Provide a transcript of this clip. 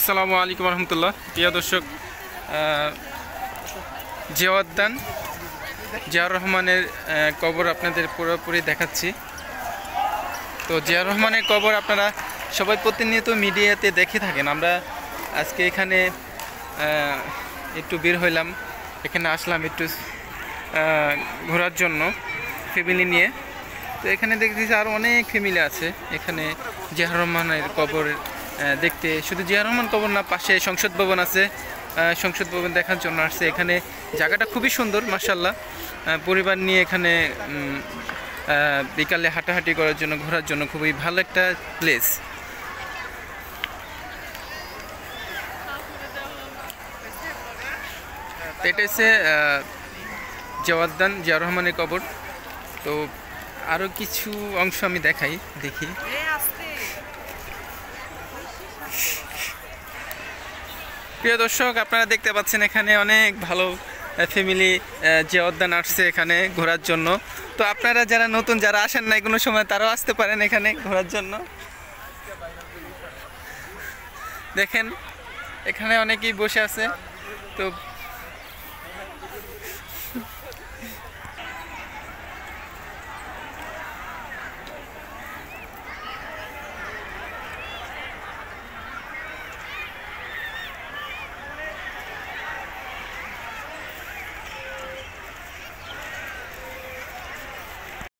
আসসালামু আলাইকুম রহমতুল্লাহ। প্রিয় দর্শক, জিয়াউদ্দান জিয়াউর রহমানের কবর আপনাদের পুরোপুরি দেখাচ্ছি। তো জিয়াউর রহমানের কবর আপনারা সবাই প্রতিনিয়ত মিডিয়াতে দেখে থাকেন। আমরা আজকে এখানে একটু বের হইলাম, এখানে আসলাম একটু ঘোরার জন্য ফ্যামিলি নিয়ে। তো এখানে দেখতেছি আরও অনেক ফ্যামিলি আছে এখানে জিয়াউর রহমানের কবর দেখতে। শুধু জিয়াউর রহমান কবর না, পাশে সংসদ ভবন আছে, সংসদ ভবন দেখার জন্য আসছে। এখানে জায়গাটা খুবই সুন্দর মাশাআল্লাহ। পরিবার নিয়ে এখানে বিকালে হাঁটাহাঁটি করার জন্য, ঘোরার জন্য খুবই ভালো একটা প্লেস। এটা হচ্ছে জিয়াউদ্দান জিয়াউর রহমানের কবর। তো আরও কিছু অংশ আমি দেখাই, দেখি। প্রিয় দর্শক, আপনারা দেখতে পাচ্ছেন এখানে অনেক ভালো ফ্যামিলি জিয়াউদ্দান আসছে এখানে ঘোরার জন্য। তো আপনারা যারা নতুন, যারা আসেন নাই কোনো সময়, তারাও আসতে পারেন এখানে ঘোরার জন্য। দেখেন এখানে অনেকেই বসে আছে। তো